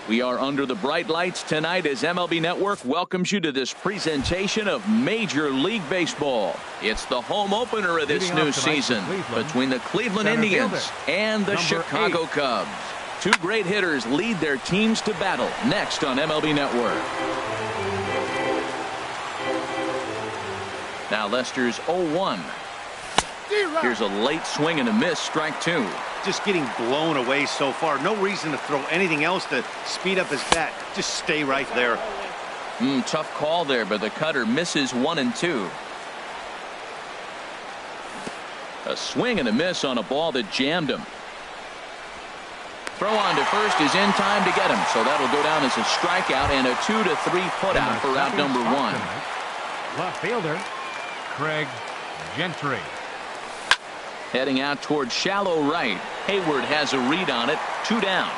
We are under the bright lights tonight as MLB Network welcomes you to this presentation of Major League Baseball. It's the home opener of this new season between the Cleveland Indians and the Chicago Cubs. Two great hitters lead their teams to battle next on MLB Network. Now Lester's 0-1. Here's a late swing and a miss, strike two. Just getting blown away so far. No reason to throw anything else to speed up his bat. Just stay right there. Tough call there, but the cutter misses 1 and 2. A swing and a miss on a ball that jammed him. Throw on to first is in time to get him, so that'll go down as a strikeout and a 2-3 putout for out number 1. Left fielder, Craig Gentry. Heading out towards shallow right. Hayward has a read on it. 2 down.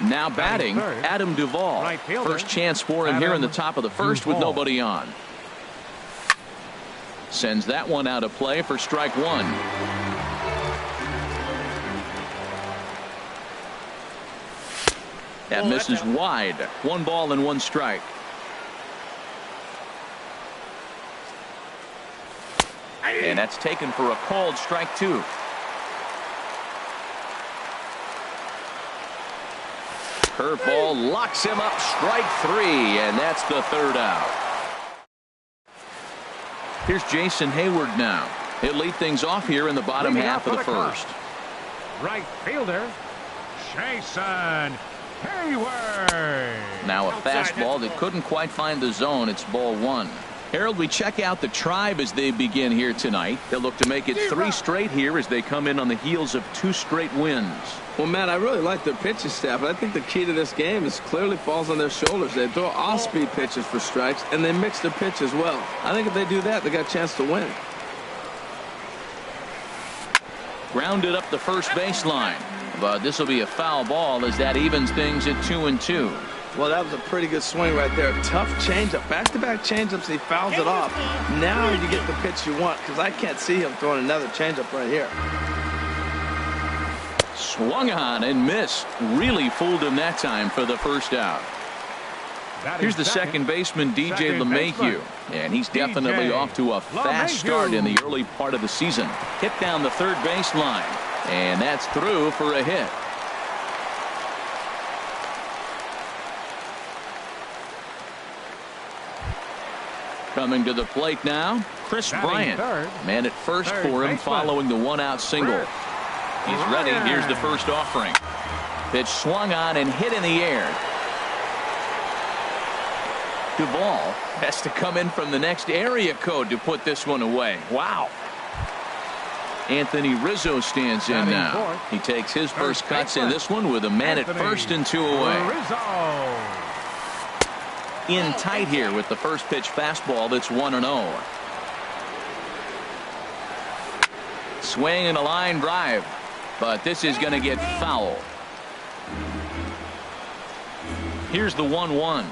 Now batting, Adam Duvall. First chance for him here in the top of the first with nobody on. Sends that one out of play for strike 1. That misses wide. 1 ball and 1 strike. And that's taken for a called strike 2. Curveball locks him up, strike 3, and that's the 3rd out. Here's Jason Hayward now. He'll lead things off here in the bottom half of the first. Right fielder, Jason Hayward. Now a fastball that couldn't quite find the zone. It's ball 1. Harold, we check out the Tribe as they begin here tonight. They'll look to make it 3 straight here as they come in on the heels of 2 straight wins. Well, Matt, I really like their pitching staff, but I think the key to this game is clearly falls on their shoulders. They throw off-speed pitches for strikes, and they mix their pitch as well. I think if they do that, they got a chance to win. Grounded up the first baseline, but this will be a foul ball as that evens things at 2 and 2. Well, that was a pretty good swing right there. Tough changeup. Back-to-back changeups, he fouls it off. Now you get the pitch you want, because I can't see him throwing another changeup right here. Swung on and missed. Really fooled him that time for the first out. Here's the second baseman, DJ LeMahieu, and he's definitely off to a fast start in the early part of the season. Hit down the third baseline, and that's through for a hit. Coming to the plate now, Chris Bryant. Man at first for him following the 1-out single. He's ready. Here's the first offering. Pitch swung on and hit in the air. Duvall has to come in from the next area code to put this one away. Wow. Anthony Rizzo stands in now. He takes his first cuts in this one with a man at first and 2 away. In tight here with the first pitch fastball that's 1-0. Swing and a line drive, but this is going to get foul. Here's the 1-1.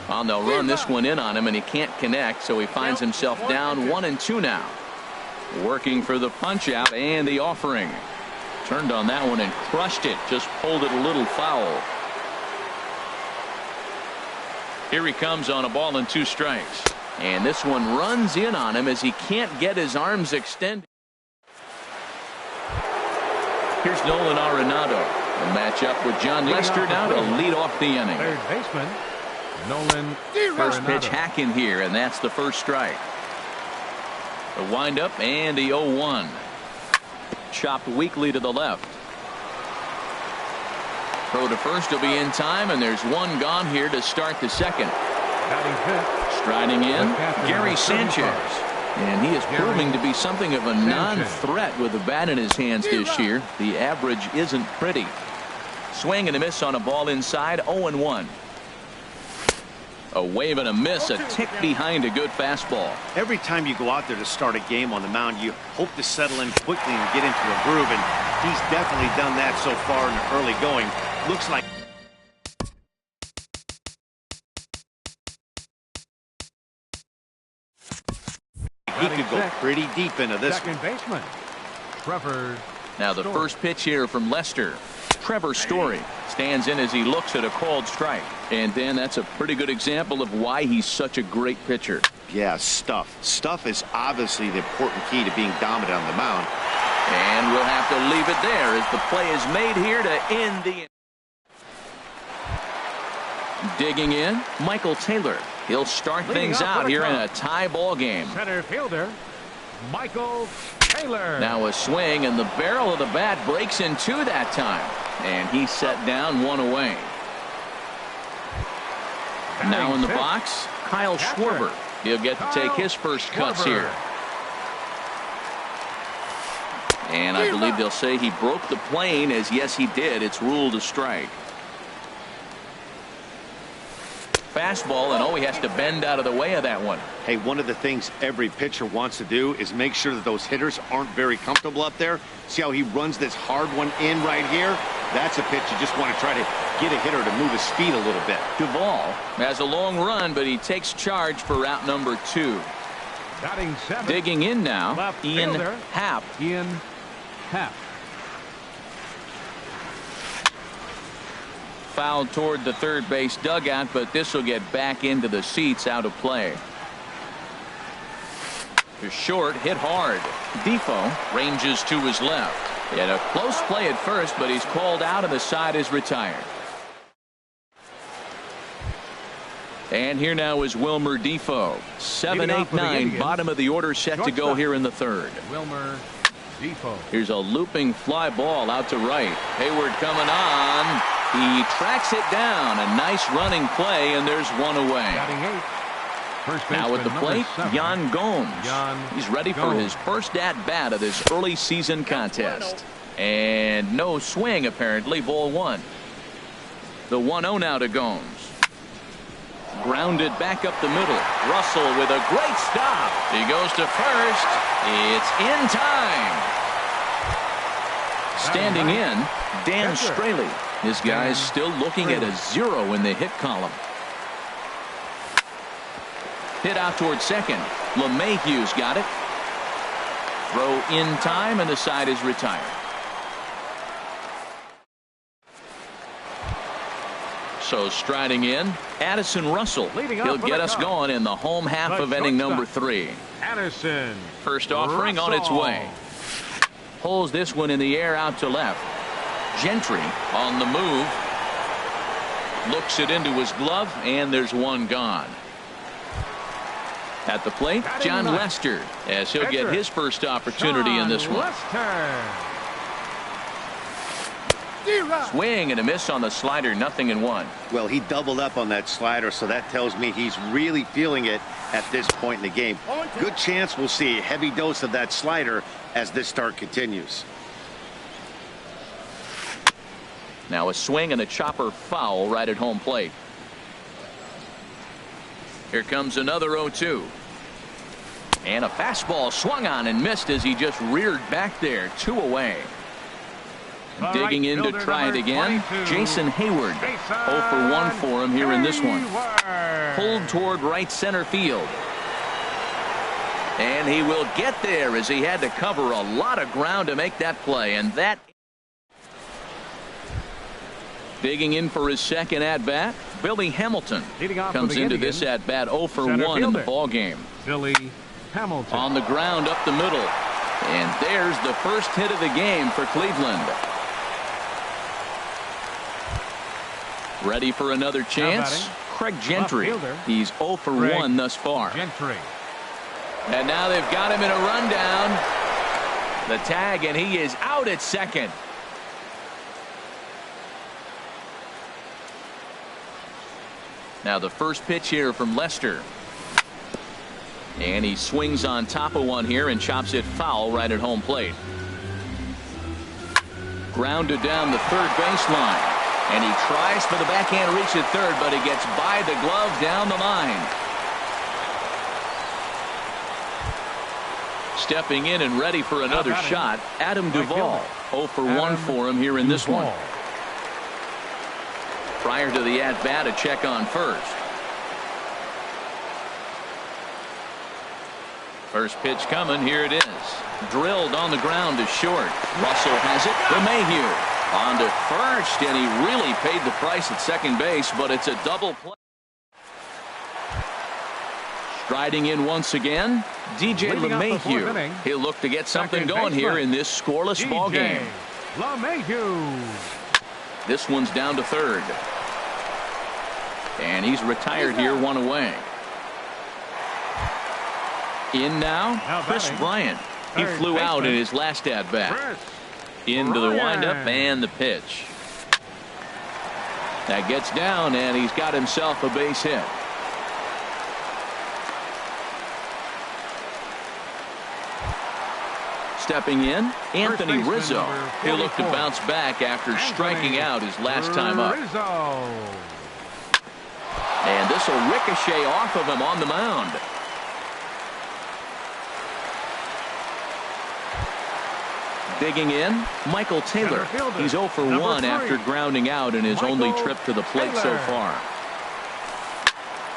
Well, they'll run this one in on him, and he can't connect, so he finds himself down 1 and 2 now. Working for the punch out and the offering. Turned on that one and crushed it. Just pulled it a little foul. Here he comes on a ball and 2 strikes. And this one runs in on him as he can't get his arms extended. Here's Nolan Arenado. A matchup with John Lester now to lead off the inning. Third baseman, Nolan First Arenado. pitch hack in here, and that's the first strike. The windup and the 0-1. Chopped weakly to the left. Throw to first will be in time, and there's one gone here to start the second. Striding in, Gary Sanchez. And he is proving to be something of a non-threat with the bat in his hands this year. The average isn't pretty. Swing and a miss on a ball inside, 0-1. A wave and a miss, a tick behind a good fastball. Every time you go out there to start a game on the mound, you hope to settle in quickly and get into a groove, and he's definitely done that so far in the early going. Looks like he could go pretty deep into this. Second baseman, Trevor. Now the first pitch here from Lester. Trevor Story stands in as he looks at a called strike. And Dan, that's a pretty good example of why he's such a great pitcher. Yeah, stuff. Stuff is obviously the important key to being dominant on the mound. And we'll have to leave it there as the play is made here to end the. Digging in, Michael Taylor. He'll start things out here in a tie ball game. Center fielder, Michael Taylor. Now a swing, and the barrel of the bat breaks in two that time. And he's set down, one away. Now in the box, Kyle Schwarber. He'll get to take his first cuts here. And I believe they'll say he broke the plane, as yes he did. It's ruled a strike. Fastball, and oh, he has to bend out of the way of that one. Hey, one of the things every pitcher wants to do is make sure that those hitters aren't very comfortable up there. See how he runs this hard one in right here? That's a pitch you just want to try to get a hitter to move his feet a little bit. Duvall has a long run, but he takes charge for route number 2. Batting 7. Digging in now, Left Ian fielder, Happ. Ian Happ. Fouled toward the third base dugout, but this will get back into the seats, out of play. To short, hit hard. Defoe ranges to his left. He had a close play at first, but he's called out and the side is retired. And here now is Wilmer Defoe. 7, 8, 9, bottom of the order, set to go here in the third. Wilmer Defoe. Here's a looping fly ball out to right. Hayward coming on. He tracks it down. A nice running play, and there's one away. Batting 8. First now at the plate, 7. Jan Gomes. He's ready for Gomes. his first at-bat of this early season contest. And no swing, apparently. Ball 1. The 1-0 now to Gomes. Grounded back up the middle. Russell with a great stop. He goes to first. It's in time. Standing in, Dan Straley. His guy's still looking at a 0 in the hit column. Hit out toward second. LeMahieu's got it. Throw in time, and the side is retired. So striding in, Addison Russell. He'll get us going in the home half of inning number 3. Addison. First offering on its way. Pulls this one in the air out to left. Gentry on the move. Looks it into his glove, and there's one gone. At the plate, John Lester, as he'll get his first opportunity in this one. Swing and a miss on the slider, 0-1. Well, he doubled up on that slider, so that tells me he's really feeling it at this point in the game. Good chance we'll see a heavy dose of that slider as this start continues. Now a swing and a chopper foul right at home plate. Here comes another 0-2. And a fastball swung on and missed as he just reared back there. 2 away. Digging in to try it again, Jason Hayward. 0 for 1 for him here in this one. Pulled toward right center field. And he will get there as he had to cover a lot of ground to make that play. And that. Digging in for his second at-bat, Billy Hamilton comes into this at-bat 0 for 1 in the ball game. Billy Hamilton. On the ground up the middle. And there's the first hit of the game for Cleveland. Ready for another chance? Craig Gentry. He's 0 for 1 thus far. Gentry. And now they've got him in a rundown. The tag, and he is out at second. Now the first pitch here from Lester. And he swings on top of one here and chops it foul right at home plate. Grounded down the third baseline. And he tries for the backhand reach at third, but he gets by the glove down the line. Stepping in and ready for another shot, Adam Duvall. 0 for 1 for him here in this one. Prior to the at-bat, a check on first. First pitch coming. Here it is. Drilled on the ground to short. Russell has it. LeMahieu On to first, and he really paid the price at second base, but it's a double play. Striding in once again, DJ LeMahieu. He'll look to get something going here in this scoreless ball game. LeMahieu. This one's down to third. And he's retired here, one away. In now, Chris Bryant. He flew out in his last at-bat. Into the windup and the pitch. That gets down, and he's got himself a base hit. Stepping in, Anthony Rizzo. He'll look to bounce back after striking out his last time up. And this will ricochet off of him on the mound. Digging in, Michael Taylor. He's 0 for 1 after grounding out in his only trip to the plate so far.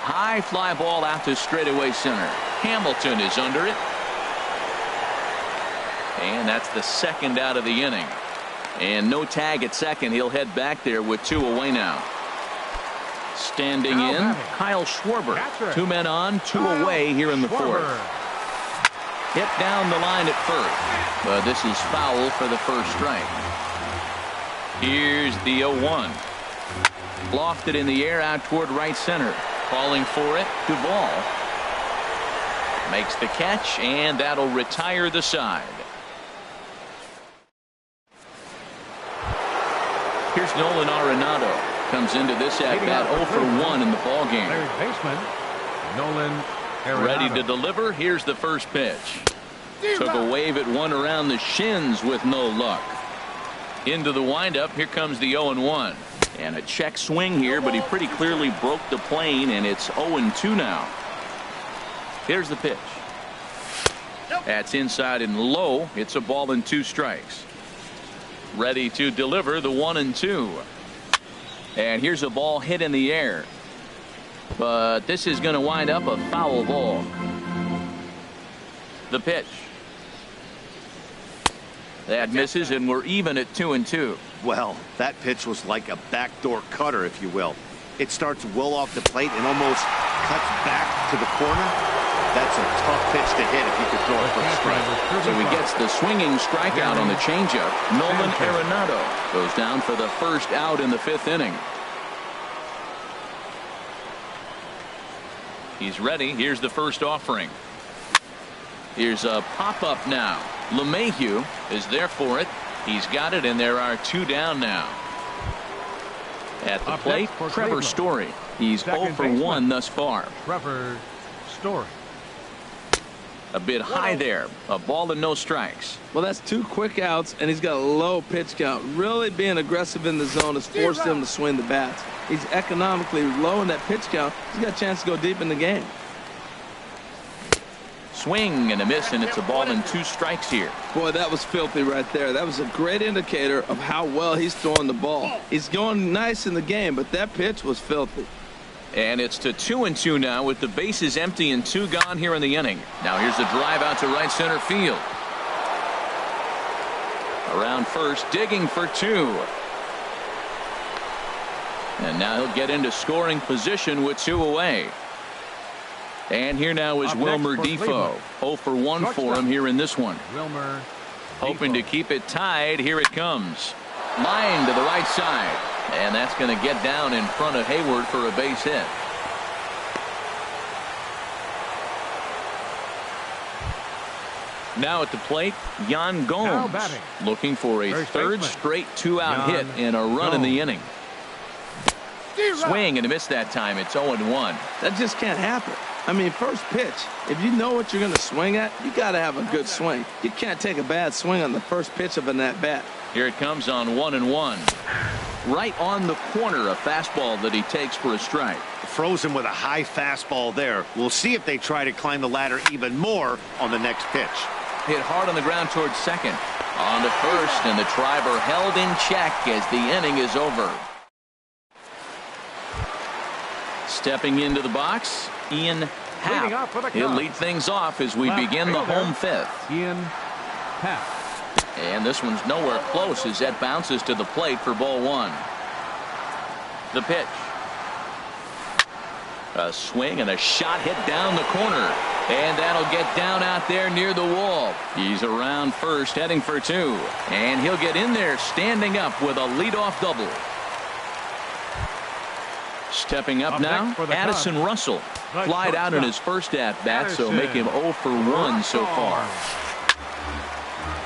High fly ball out to straightaway center. Hamilton is under it. And that's the second out of the inning. And no tag at second. He'll head back there with 2 away now. Standing in, Kyle Schwarber. 2 men on, 2 away here in the fourth. Hit down the line at first, but this is foul for the first strike. Here's the 0-1. Lofted in the air out toward right center. Calling for it, Duvall. Makes the catch, and that'll retire the side. Here's Nolan Arenado. Comes into this at-bat 0 for 1 in the ball game. Third baseman, Nolan Arenado. Ready to deliver. Here's the first pitch. Took a wave at one around the shins with no luck. Into the windup. Here comes the 0-1. And a check swing here, but he pretty clearly broke the plane, and it's 0-2 now. Here's the pitch. That's inside and low. It's a ball and 2 strikes. Ready to deliver the 1-2. And here's a ball hit in the air. But this is going to wind up a foul ball. The pitch. That misses, and we're even at 2-2. Well, that pitch was like a backdoor cutter, if you will. It starts well off the plate and almost cuts back to the corner. That's a tough pitch to hit if you could throw it for a strike. So he gets the swinging strikeout on the changeup. Nolan Arenado goes down for the first out in the 5th inning. He's ready. Here's the first offering. Here's a pop-up now. LeMahieu is there for it. He's got it, and there are 2 down now. At the plate, Trevor Story. He's 0 for 1 thus far. Trevor Story. A bit high there. A ball and no strikes. Well, that's 2 quick outs, and he's got a low pitch count. Really being aggressive in the zone has forced him to swing the bats. He's economically low in that pitch count. He's got a chance to go deep in the game. Swing and a miss, and it's a ball and 2 strikes here. Boy, that was filthy right there. That was a great indicator of how well he's throwing the ball. He's going nice in the game, but that pitch was filthy. And it's to 2-2 now with the bases empty and 2 gone here in the inning. Now here's the drive out to right center field. Around first, digging for 2. And now he'll get into scoring position with 2 away. And here now is Wilmer Defoe. 0 for 1 for him here in this one. Wilmer hoping to keep it tied. Here it comes. Line to the right side. And that's going to get down in front of Hayward for a base hit. Now at the plate, Yan Gomes looking for a third straight 2-out hit and a run in the inning. Swing and a miss that time. It's 0-1. That just can't happen. I mean, first pitch, if you know what you're going to swing at, you got to have a good swing. You can't take a bad swing on the first pitch of an at-bat. Here it comes on 1-1. Right on the corner, a fastball that he takes for a strike. Frozen with a high fastball there. We'll see if they try to climb the ladder even more on the next pitch. Hit hard on the ground towards second. On to first, and the driver held in check as the inning is over. Stepping into the box, Ian Happ. He'll lead things off as we begin the home 5th. Ian Happ. And this one's nowhere close as that bounces to the plate for ball one. The pitch. A swing and a shot hit down the corner. And that'll get down out there near the wall. He's around first, heading for two. And he'll get in there standing up with a leadoff double. Stepping up now, Addison Russell. Flied out in his first at-bat, so make him 0 for 1 so far.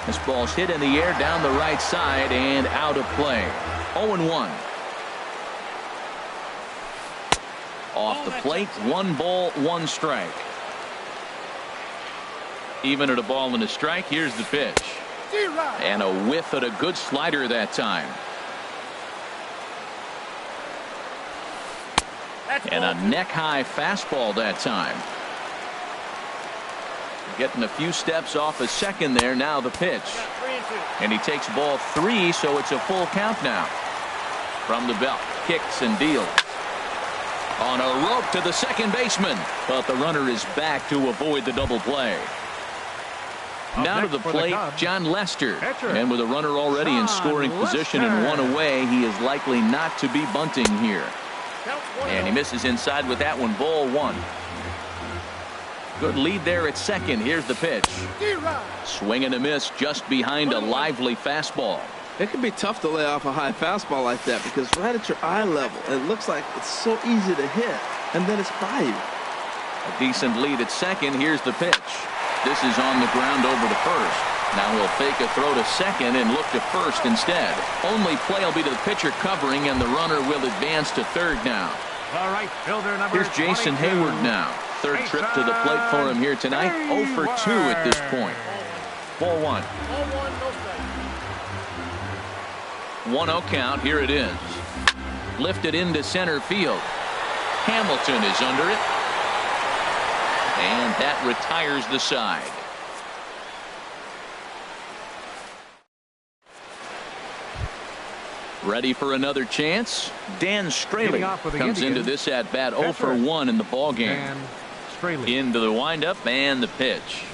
This ball's hit in the air down the right side and out of play. 0-1. Off the plate, 1 ball, 1 strike. Even at a ball and a strike, here's the pitch. And a whiff at a good slider that time. And a neck-high fastball that time. Getting a few steps off a second there. Now the pitch. And he takes ball 3, so it's a full count now. From the belt, kicks and deals. On a rope to the second baseman. But the runner is back to avoid the double play. Now to the plate, John Lester. And with a runner already in scoring position and 1 away, he is likely not to be bunting here. And he misses inside with that one. Ball 1. Good lead there at second. Here's the pitch. Swing and a miss just behind a lively fastball. It can be tough to lay off a high fastball like that because right at your eye level, it looks like it's so easy to hit, and then it's by you. A decent lead at second. Here's the pitch. This is on the ground over to first. Now he'll fake a throw to second and look to first instead. Only play will be to the pitcher covering, and the runner will advance to third now. All right, fielder number Here's Jason 22. Hayward now. Third trip to the plate for him here tonight. 0 for 2 at this point. Ball 1. 1-0 count. Here it is. Lifted into center field. Hamilton is under it. And that retires the side. Ready for another chance? Dan Straley comes into this at bat 0 for 1 in the ball game. Into the windup and the pitch.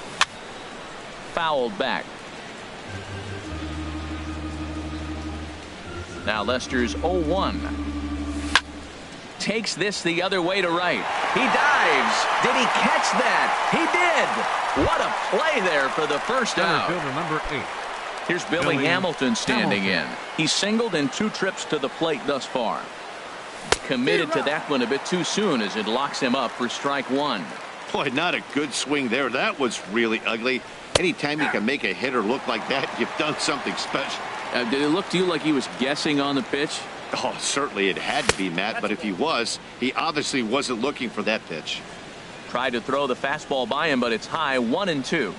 Fouled back. Now Lester's 0-1. Takes this the other way to right. He dives. Did he catch that? He did. What a play there for the first out. Fielder number 8. Here's Billy Hamilton standing in. He's singled in 2 trips to the plate thus far. Committed to that one a bit too soon as it locks him up for strike 1. Boy, not a good swing there. That was really ugly. Anytime you can make a hitter look like that, you've done something special. Did it look to you like he was guessing on the pitch? Oh, certainly it had to be, Matt, but if he was, he obviously wasn't looking for that pitch. Tried to throw the fastball by him, but it's high. 1-2.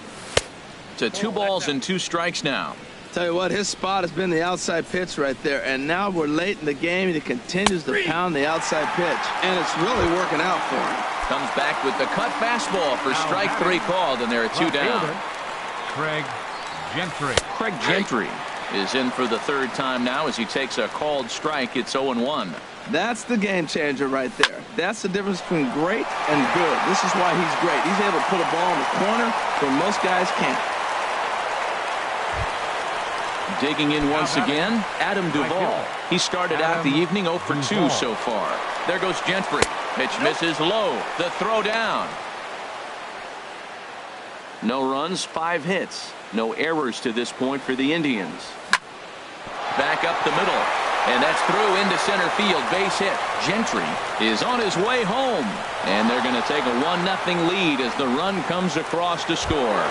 To 2 balls and 2 strikes now. Tell you what, his spot has been the outside pitch right there, and now we're late in the game, and he continues to pound the outside pitch, and it's really working out for him. Comes back with the cut fastball for strike 3 called, and there are 2 down. Craig Gentry. Craig Gentry is in for the 3rd time now as he takes a called strike. It's 0-1. That's the game changer right there. That's the difference between great and good. This is why he's great. He's able to put a ball in the corner where most guys can't. Digging in once again, Adam Duvall. He started out the evening 0 for 2 so far. There goes Gentry. Pitch misses low. The throw down. No runs, 5 hits. No errors to this point for the Indians. Back up the middle. And that's through into center field. Base hit. Gentry is on his way home. And they're going to take a 1-0 lead as the run comes across to score.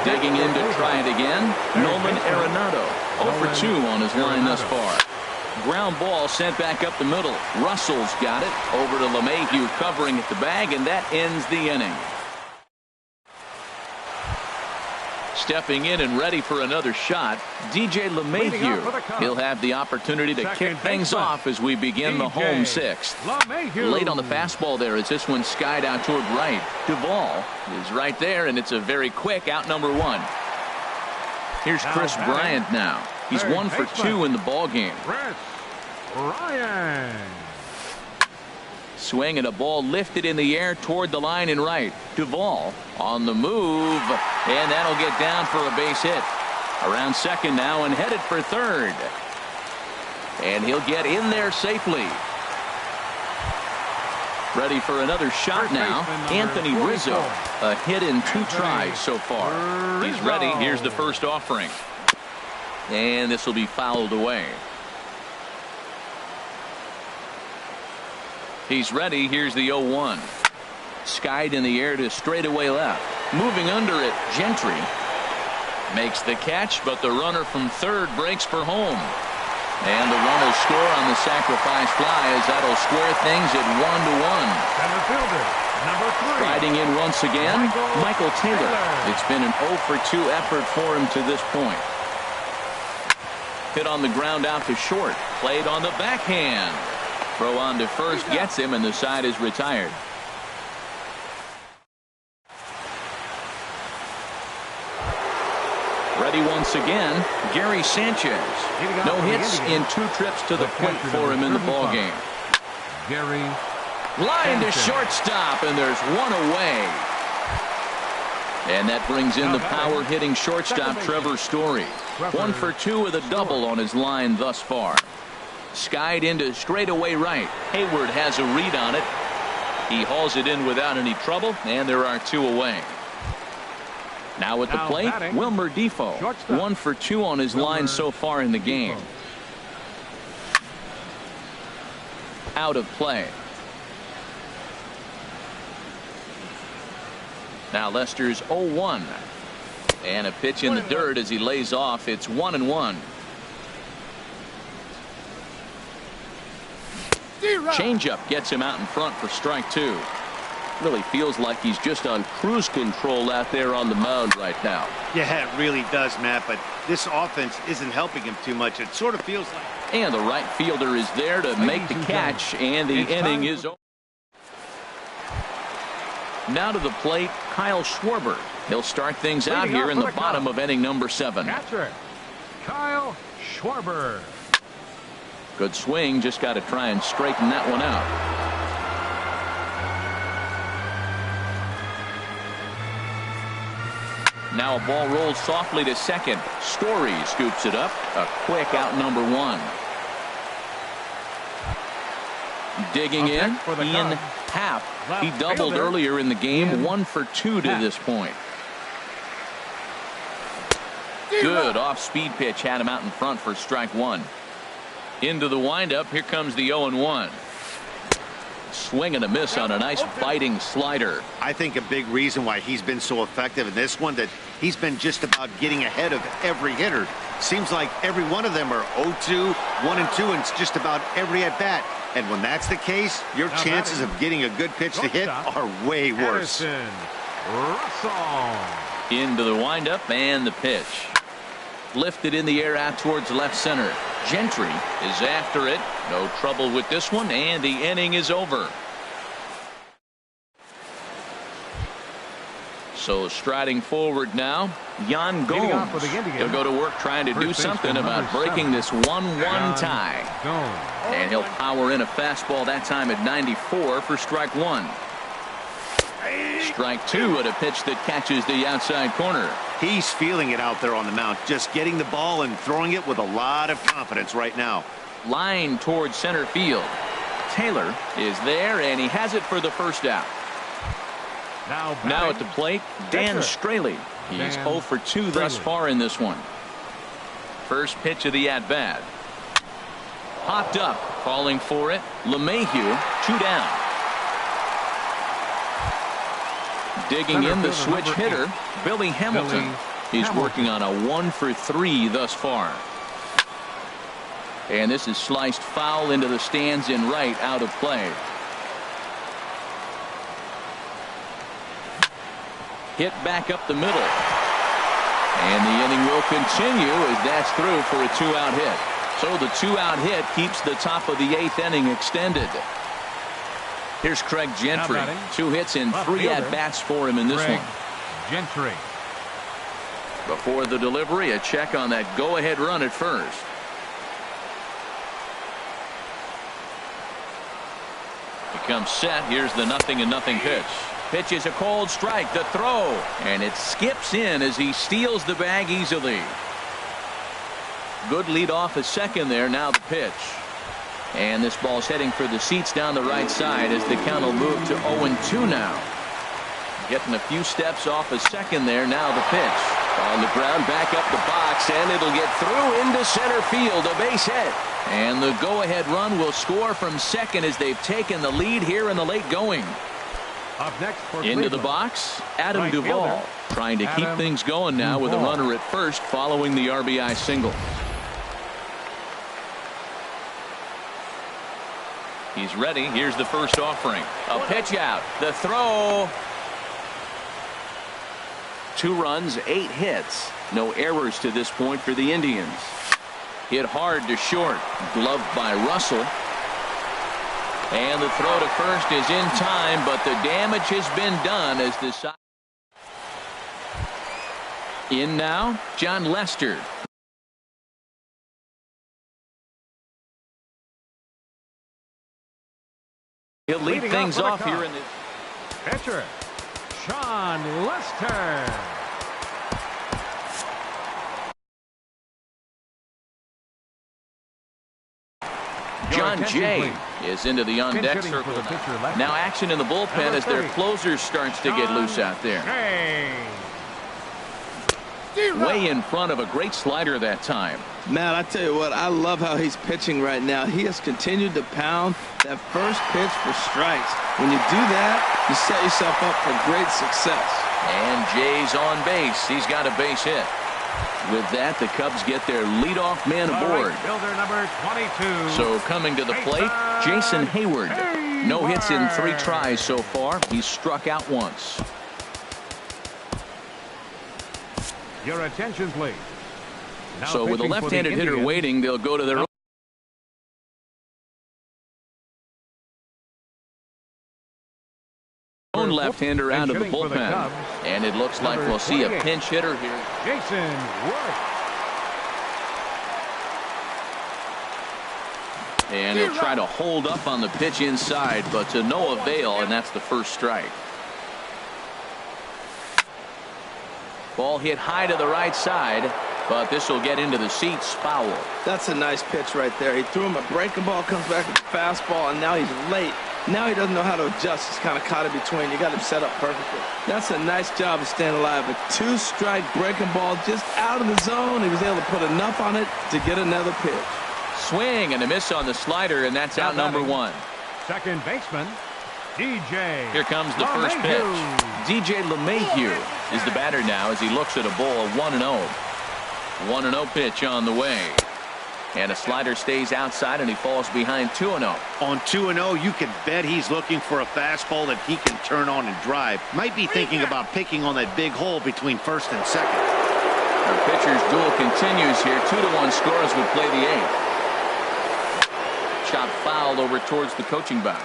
Digging in to try it again. Nolan Arenado. 0 for 2 on his line thus far. Ground ball sent back up the middle. Russell's got it. Over to LeMahieu covering at the bag, and that ends the inning. Stepping in and ready for another shot, DJ LeMahieu. He'll have the opportunity to kick things off as we begin the home 6th. Late on the fastball there as this one skied out toward right. Duvall is right there, and it's a very quick out number 1. Here's Chris Bryant now. He's 1 for 2 in the ball game. Chris Bryant. Swing and a ball lifted in the air toward the line and right. Duvall on the move, and that'll get down for a base hit. Around second now and headed for third. And he'll get in there safely. Ready for another shot now. Anthony Rizzo. A hit in 2 tries so far. He's ready. Here's the first offering. And this will be fouled away. He's ready. Here's the 0-1. Skied in the air to straightaway left. Moving under it, Gentry. Makes the catch, but the runner from third breaks for home. And the run will score on the sacrifice fly as that'll square things at 1-1. Center fielder, number 3. Riding in once again, Michael Taylor. It's been an 0-for-2 effort for him to this point. Hit on the ground out to short. Played on the backhand. Throw on to first gets him, and the side is retired. Ready once again, Gary Sanchez. No hits in 2 trips to the plate for him in the ballgame. Gary. Line to shortstop, and there's one away. And that brings in the power-hitting shortstop Trevor Story. 1 for 2 with a double on his line thus far. Skied into straightaway right. Hayward has a read on it. He hauls it in without any trouble, and there are 2 away. Now at the plate, Wilmer Defoe. 1 for 2 on his line so far in the game. Out of play. Now Lester's 0-1. And a pitch in the dirt as he lays off. It's 1-1. Changeup gets him out in front for strike 2. Really feels like he's just on cruise control out there on the mound right now. Yeah, it really does, Matt, but this offense isn't helping him too much. It sort of feels like... And the right fielder is there to make the catch, and the inning is over. Now to the plate, Kyle Schwarber. He'll start things out here in the bottom of inning number 7. Catcher, Kyle Schwarber. Good swing, just got to try and straighten that one out. Now a ball rolls softly to second. Story scoops it up. A quick out number 1. Digging in, Ian Happ. He doubled earlier in the game. 1 for 2 to this point. Good off-speed pitch had him out in front for strike 1. Into the windup. Here comes the 0-1. Swing and a miss on a nice biting slider. I think a big reason why he's been so effective in this one, that he's been just about getting ahead of every hitter. Seems like every one of them are 0-2, 1-2, and it's just about every at-bat. And when that's the case, your chances of getting a good pitch to hit are way worse. Into the windup and the pitch. Lifted in the air out towards left center. Gentry is after it. No trouble with this one, and the inning is over. So striding forward now, Yan Gomes. He'll go to work trying to do something about breaking this 1-1 tie. And he'll power in a fastball that time at 94 for strike 1. Strike 2 at a pitch that catches the outside corner. He's feeling it out there on the mound, just getting the ball and throwing it with a lot of confidence right now. Line towards center field. Taylor is there, and he has it for the first out. Now at the plate, Dan Straley. He's 0 for 2 thus far in this one. First pitch of the at-bat. Popped up, calling for it. LeMahieu, 2 down. Digging in the switch hitter, Billy Hamilton. He's working on a 1 for 3 thus far. And this is sliced foul into the stands in right, out of play. Hit back up the middle. And the inning will continue as that's through for a 2-out hit. So the 2-out hit keeps the top of the 8th inning extended. Here's Craig Gentry. 2 hits and 3 at-bats for him in this one. Gentry. Before the delivery, a check on that go-ahead run at first. Becomes set. Here's the 0-0 pitch. Pitch is a cold strike. The throw. And it skips in as he steals the bag easily. Good lead off a second there. Now the pitch. And this ball's heading for the seats down the right side as the count will move to 0-2 now. Getting a few steps off a second there. Now the pitch. On the ground, back up the box, and it'll get through into center field. A base hit. And the go-ahead run will score from second as they've taken the lead here in the late going. Up next for Into Cleveland, the box, Adam right Duvall fielder, trying to keep Adam things going now with a Duvall. runner at first following the RBI single. He's ready. Here's the first offering. A pitch out. The throw. 2 runs, 8 hits. No errors to this point for the Indians. Hit hard to short. Gloved by Russell. And the throw to first is in time, but the damage has been done as the side. In now, John Lester. He'll lead Leading things off off for the here in the pitcher, Sean Lester. John attention, Jay please. is into the on-deck Pinch hitting circle. for the pitcher, Lester. Now action in the bullpen Number as their 30. closer starts to get loose out there. Jay. Way in front of a great slider that time. Man, I tell you what, I love how he's pitching right now. He has continued to pound that first pitch for strikes. When you do that, you set yourself up for great success. And Jay's on base. He's got a base hit. With that, the Cubs get their leadoff man aboard. Right fielder number 22. So coming to the plate, Jason Hayward. No hits in 3 tries so far. He's struck out once. Your attention, please. Now So with a pitching for the left-handed hitter Indians, waiting, they'll go to their own left-hander out of the Pinch hitting for the bullpen. Cubs. And it looks like Number we'll see a 28. pinch hitter here. Jason Wood. And he'll try to hold up on the pitch inside, but to no avail, and that's the first strike. Ball hit high to the right side, but this will get into the seats. Foul. That's a nice pitch right there. He threw him a breaking ball, comes back with a fastball, and now he's late. Now he doesn't know how to adjust. He's kind of caught in between. You got him set up perfectly. That's a nice job of staying alive. A 2-strike breaking ball just out of the zone. He was able to put enough on it to get another pitch. Swing and a miss on the slider, and that's out number 1. Second baseman, DJ. Here comes the first pitch. DJ LeMahieu is the batter now as he looks at a ball of 1-0. 1-0 pitch on the way. And a slider stays outside, and he falls behind 2-0. On 2-0, you can bet he's looking for a fastball that he can turn on and drive. Might be thinking about picking on that big hole between first and second. The pitcher's duel continues here. 2-1 scores would play the 8th. Shot fouled over towards the coaching box.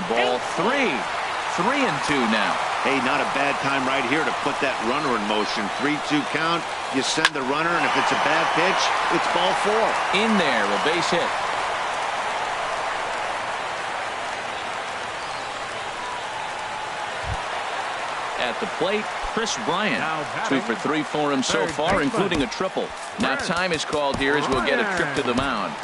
Ball 3. 3-2 now. Hey, not a bad time right here to put that runner in motion. 3-2 count. You send the runner, and if it's a bad pitch, it's ball 4. In there, a base hit. At the plate, Chris Bryant. 2 for 3 for him so far, including a triple. Now time is called here as we'll get a trip to the mound.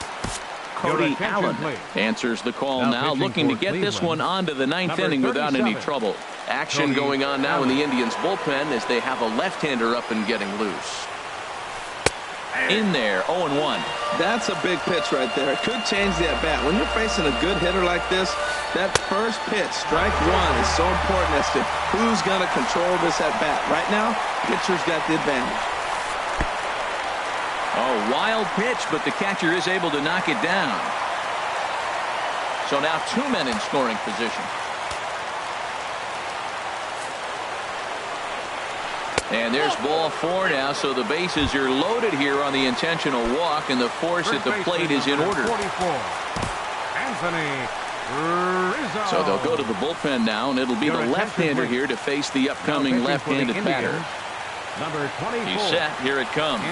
Cody Allen answers the call now, looking to get this one onto the 9th inning without any trouble. Action going on now in the Indians bullpen as they have a left-hander up and getting loose. In there, 0-1. That's a big pitch right there. It could change the at-bat. When you're facing a good hitter like this, that first pitch, strike 1, is so important as to who's going to control this at-bat. Right now, pitcher's got the advantage. Oh, wild pitch, but the catcher is able to knock it down. So now 2 men in scoring position. And there's ball 4 now, so the bases are loaded here on the intentional walk, and the force at the plate is in order. 44. Anthony Rizzo. So they'll go to the bullpen now, and it'll be the left-hander here to face the upcoming left-handed batter. Number 24. He's set. Here it comes.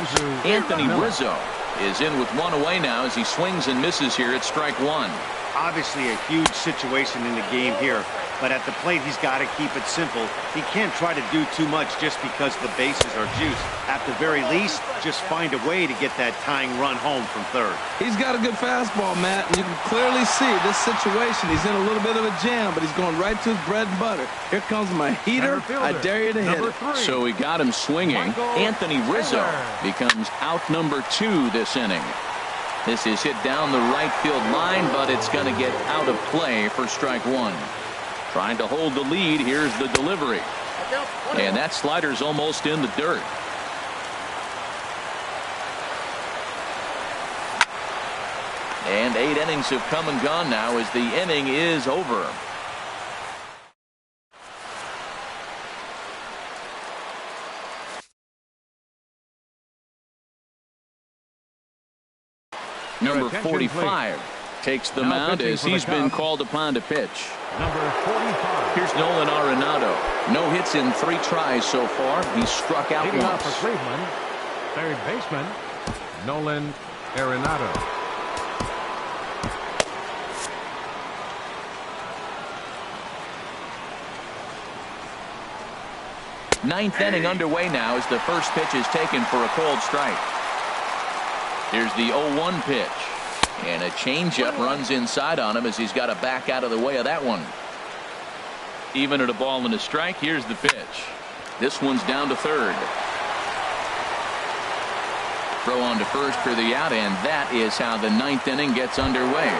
Anthony Rizzo is in with 1 away now as he swings and misses here at strike 1. Obviously a huge situation in the game here, but at the plate he's got to keep it simple. He can't try to do too much just because the bases are juiced. At the very least, just find a way to get that tying run home from third. He's got a good fastball, Matt, and you can clearly see this situation. He's in a little bit of a jam, but he's going right to his bread and butter. Here comes my heater. I dare you to hit it. So he got him swinging. Anthony Rizzo becomes out number 2 this inning. This is hit down the right field line, but it's going to get out of play for strike 1. Trying to hold the lead. Here's the delivery. And that slider's almost in the dirt. And 8 innings have come and gone now as the inning is over. Number 45 takes the mound as he's been called upon to pitch. Number 45. Here's Nolan Arenado. No hits in 3 tries so far. He's struck out Leading off once. for Cleveland, third baseman, Nolan Arenado. Ninth inning underway now as the first pitch is taken for a cold strike. Here's the 0-1 pitch. And a changeup runs inside on him as he's got to back out of the way of that one. Even at a ball and a strike, here's the pitch. This one's down to third. Throw on to first for the out, and that is how the ninth inning gets underway.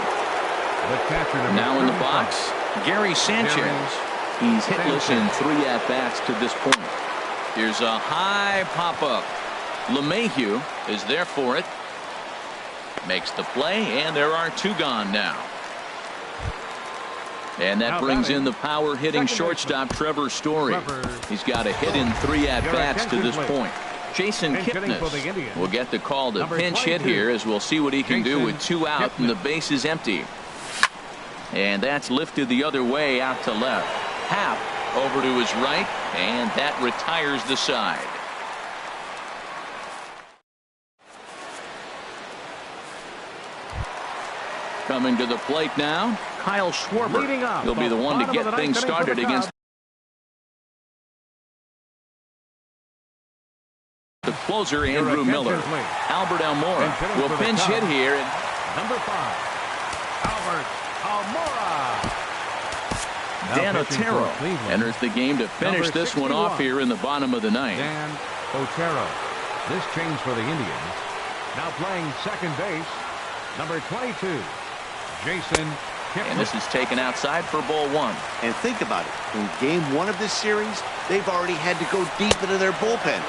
Now in the box, Gary Sanchez. He's hitless in 3 at-bats to this point. Here's a high pop-up. LeMahieu is there for it. Makes the play, and there are 2 gone now. And that brings in the power-hitting shortstop Trevor Story. He's got a hit in 3 at-bats to this point. Jason Kipnis will get the call to pinch hit here, as we'll see what he can do with 2 out and the base is empty. And that's lifted the other way out to left. Half over to his right, and that retires the side. Coming to the plate now, Kyle Schwarber. He'll be the one to get things started against the closer, Andrew Miller. Albert Almora will pinch hit here. Number 5, Albert Almora. Dan Otero enters the game to finish this one off here in the bottom of the ninth. Dan Otero. This change for the Indians. Now playing second base, number 22, Jason Kipnis. And this is taken outside for ball 1. And think about it. In game 1 of this series, they've already had to go deep into their bullpen.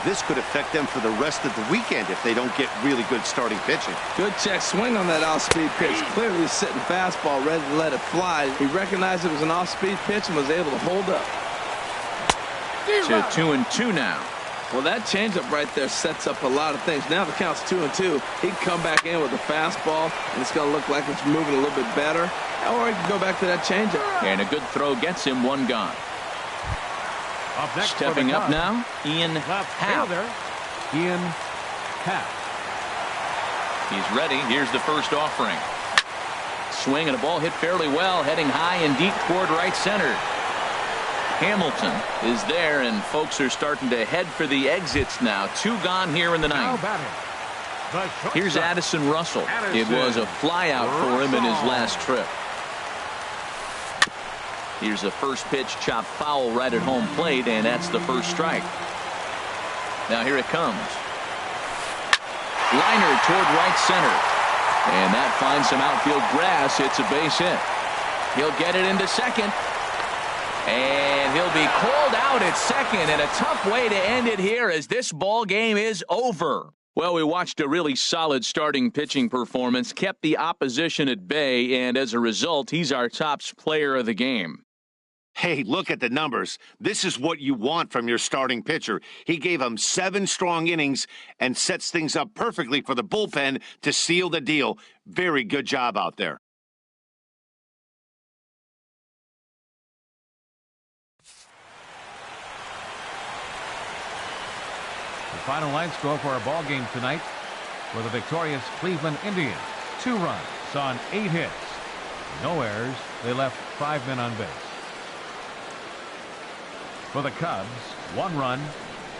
This could affect them for the rest of the weekend if they don't get really good starting pitching. Good check swing on that off-speed pitch. Clearly sitting fastball, ready to let it fly. He recognized it was an off-speed pitch and was able to hold up. To 2-2 now. Well, that changeup right there sets up a lot of things. Now the count's 2-2. He can come back in with a fastball, and it's going to look like it's moving a little bit better. Or he can go back to that changeup. And a good throw gets him 1 gone. Stepping up now, Ian Happ. Ian Happ. He's ready. Here's the first offering. Swing and a ball hit fairly well, heading high and deep toward right center. Hamilton is there, and folks are starting to head for the exits now. 2 gone here in the ninth. Here's Addison Russell. It was a flyout for him in his last trip. Here's a first pitch chopped foul right at home plate, and that's the first strike. Now here it comes. Liner toward right center. And that finds some outfield grass. It's a base hit. He'll get it into second. And he'll be called out at second, and a tough way to end it here as this ball game is over. Well, we watched a really solid starting pitching performance, kept the opposition at bay, and as a result, he's our top player of the game. Hey, look at the numbers. This is what you want from your starting pitcher. He gave him 7 strong innings and sets things up perfectly for the bullpen to seal the deal. Very good job out there. The final line score for our ball game tonight for the victorious Cleveland Indians. 2 runs on 8 hits. No errors. They left 5 men on base. For the Cubs, 1 run,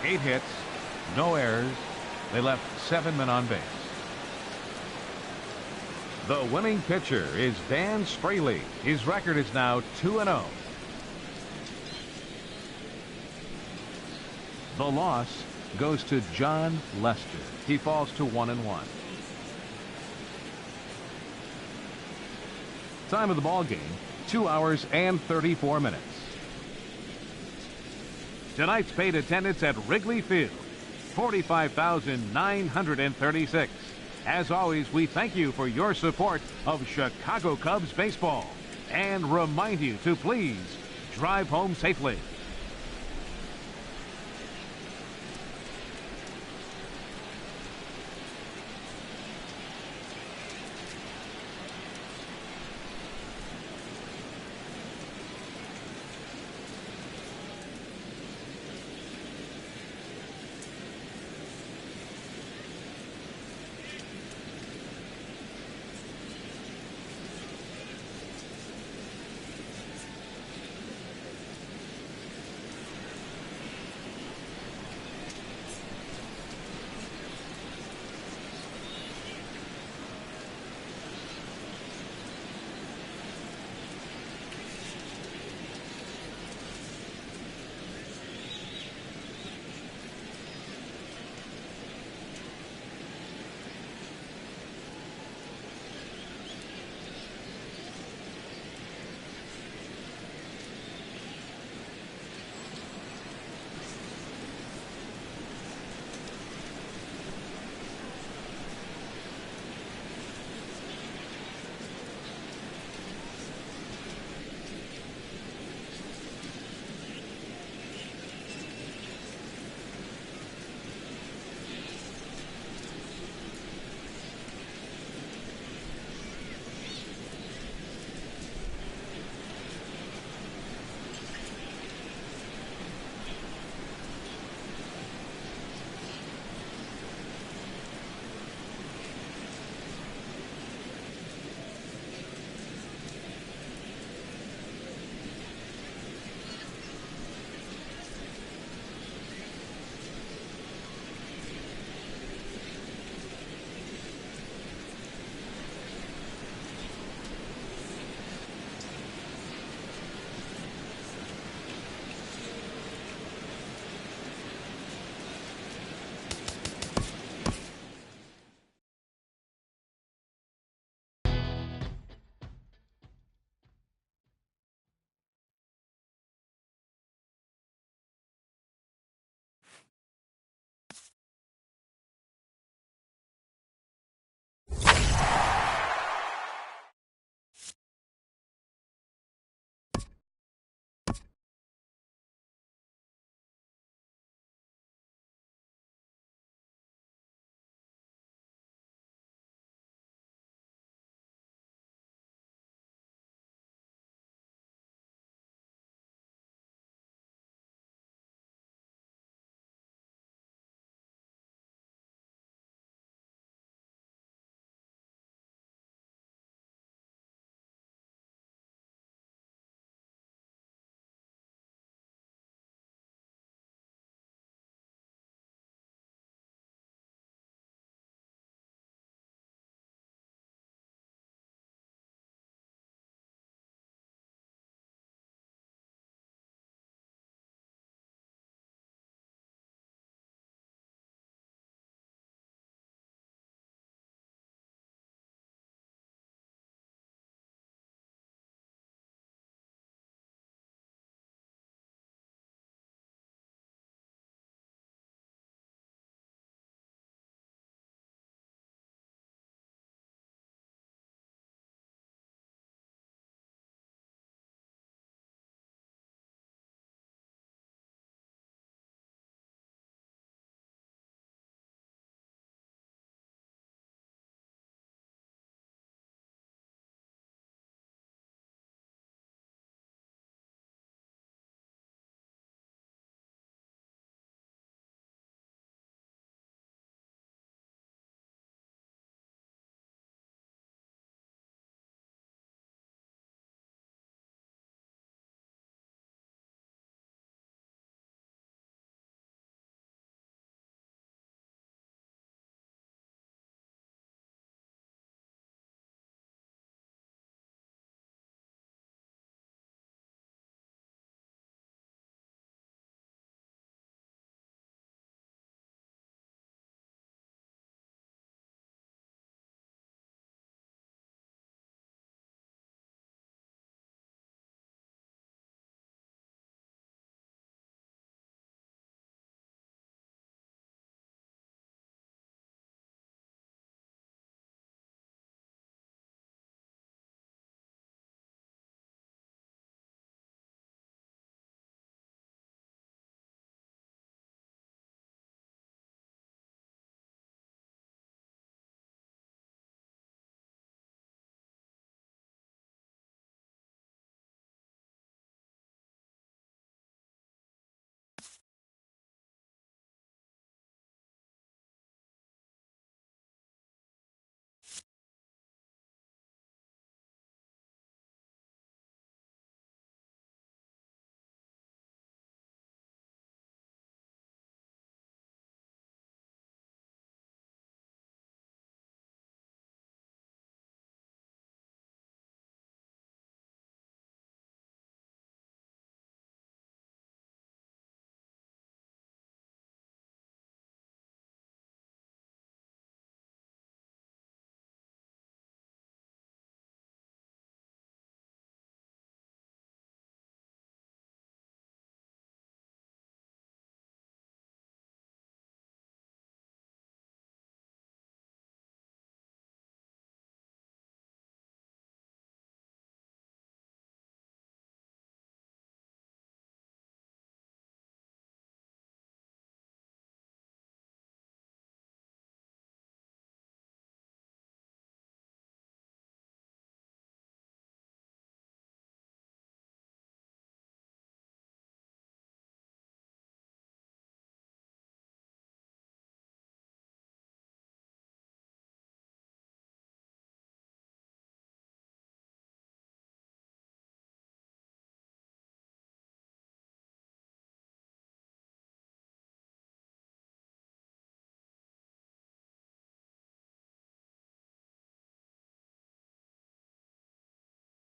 8 hits, no errors. They left 7 men on base. The winning pitcher is Dan Straley. His record is now 2-0. The loss goes to John Lester. He falls to 1-1. Time of the ball game, 2 hours and 34 minutes. Tonight's paid attendance at Wrigley Field, 45,936. As always, we thank you for your support of Chicago Cubs baseball and remind you to please drive home safely.